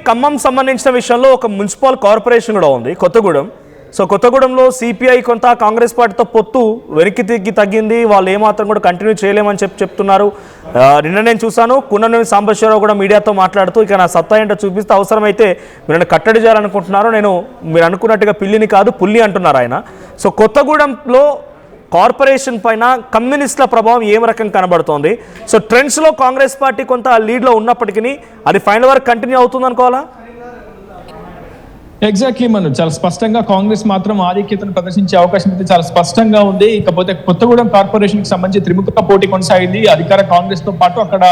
ఖమ్మం సంబంధించిన విషయంలో ఒక మున్సిపల్ కార్పొరేషన్ కూడా ఉంది కొత్తగూడెం. సో కొత్తగూడెంలో సిపిఐ కొంత కాంగ్రెస్ పార్టీతో పొత్తు వెనక్కి తగ్గింది. వాళ్ళు ఏమాత్రం కూడా కంటిన్యూ చేయలేమని చెప్తున్నారు. నిన్న నేను చూశాను కూనంనేని సాంబశివరావు కూడా మీడియాతో మాట్లాడుతూ ఇక నా సత్తా ఏంటో చూపిస్తే అవసరమైతే మీరు కట్టడి చేయాలనుకుంటున్నారు, నేను మీరు అనుకున్నట్టుగా పిల్లిని కాదు పుల్లి అంటున్నారు ఆయన. సో కొత్తగూడెంలో కార్పొరేషన్ పైన కమ్యూనిస్టుల ప్రభావం ఏం రకం కనబడుతోంది? సో ట్రెండ్స్లో కాంగ్రెస్ పార్టీ కొంత లీడ్లో ఉన్నప్పటికీ అది ఫైనల్ వరకు కంటిన్యూ అవుతుంది అనుకోవాలా? ఎగ్జాక్ట్లీ మనం చాలా స్పష్టంగా కాంగ్రెస్ మాత్రం ఆధిక్యతను ప్రదర్శించే అవకాశం అయితే చాలా స్పష్టంగా ఉంది. ఇకపోతే కొత్తగూడెం కార్పొరేషన్ కి సంబంధించి త్రిముఖ పోటీ కొనసాగింది. అధికార కాంగ్రెస్ తో పాటు అక్కడ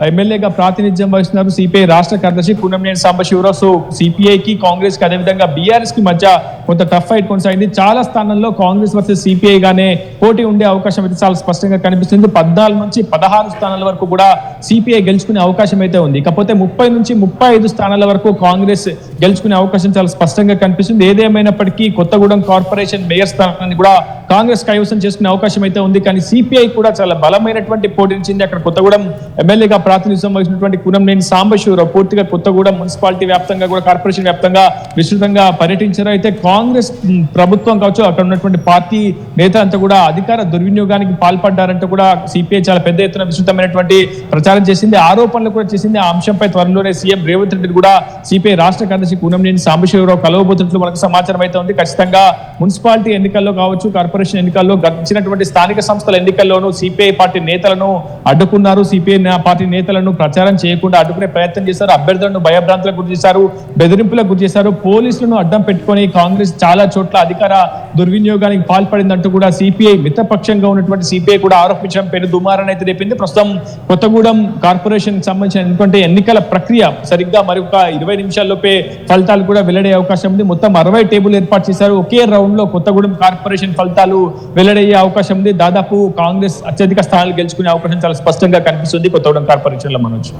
ఎమ్మెల్యేగా ప్రాతినిధ్యం వహిస్తున్నారు సిపిఐ రాష్ట్ర కార్యదర్శి కూనంనేని సాంబశివరావు. సో సిపిఐకి కాంగ్రెస్ కి అదేవిధంగా బీఆర్ఎస్ కి మధ్య కొంత టఫ్ ఫైట్ కొనసాగింది. చాలా స్థానాల్లో కాంగ్రెస్ వర్సెస్ సిపిఐ గానే పోటీ ఉండే అవకాశం అయితే చాలా స్పష్టంగా కనిపిస్తుంది. 14 నుంచి 16 స్థానాల వరకు కూడా సిపిఐ గెలుచుకునే అవకాశం అయితే ఉంది. ఇకపోతే 30 నుంచి 35 స్థానాల వరకు కాంగ్రెస్ గెలుచుకునే అవకాశం చాలా స్పష్టంగా కనిపిస్తుంది. ఏదేమైనప్పటికీ కొత్తగూడెం కార్పొరేషన్ మేయర్ స్థానాన్ని కూడా కాంగ్రెస్ కైవసం చేసుకునే అవకాశం అయితే ఉంది. కానీ సిపిఐ కూడా చాలా బలమైనటువంటి పోటీనిచ్చింది. అక్కడ కొత్తగూడెం ఎమ్మెల్యేగా ప్రాతినిధ్యం వహించినటువంటి కూనంనేని సాంబశివరావు పూర్తిగా కొత్తగూడెం మున్సిపాలిటీ వ్యాప్తంగా కూడా కార్పొరేషన్ వ్యాప్తంగా విస్తృతంగా పర్యటించారు. అయితే కాంగ్రెస్ ప్రభుత్వం కావచ్చు, అక్కడ ఉన్నటువంటి పార్టీ నేతలంతా కూడా అధికార దుర్వినియోగానికి పాల్పడ్డారంటూ కూడా సిపిఐ చాలా పెద్ద ఎత్తున విస్తృతమైనటువంటి ప్రచారం చేసింది, ఆరోపణలు కూడా చేసింది. ఆ అంశంపై త్వరలోనే సీఎం రేవంత్ రెడ్డి కూడా సిపిఐ రాష్ట్ర కార్యదర్శి కూనంనేని సాంబశివరావు కలవబోతున్నట్లు మనకు సమాచారం అయితే ఉంది. ఖచ్చితంగా మున్సిపాలిటీ ఎన్నికల్లో కావచ్చు, కార్పొరేషన్ ఎన్నికల్లో గడిచినటువంటి స్థానిక సంస్థల ఎన్నికల్లోనూ సిపిఐ పార్టీ నేతలను అడ్డుకున్నారు. సిపిఐ పార్టీ నేతలను ప్రచారం చేయకుండా అడ్డుకునే ప్రయత్నం చేశారు. అభ్యర్థులను భయభ్రాంతులకు గురి చేశారు, బెదిరింపులకు గురి చేశారు. పోలీసులను అడ్డం పెట్టుకుని కాంగ్రెస్ చాలా చోట్ల అధికార దుర్వినియోగానికి పాల్పడిందంటూ కూడా సిపిఐ మిత్రపక్షంగా ఉన్నటువంటి సిపిఐ కూడా ఆరోపించడం పెను దుమారాన్ని అయితే రేపింది. ప్రస్తుతం కొత్తగూడెం కార్పొరేషన్ సంబంధించిన ఎన్నికల ప్రక్రియ సరిగ్గా మరొక 20 నిమిషాల్లోపే ఫలితాలు కూడా వెల్లడే అవకాశం ఉంది. మొత్తం 60 టేబుల్ ఏర్పాటు చేశారు. ఒకే రౌండ్ లో కొత్తగూడెం కార్పొరేషన్ ఫలితాలు వెల్లడయ్యే అవకాశం ఉంది. దాదాపు కాంగ్రెస్ అత్యధిక స్థానాలు గెలుచుకునే అవకాశం చాలా స్పష్టంగా కనిపిస్తుంది కొత్తగూడెం కార్పొరేషన్ లో. మనోజ్.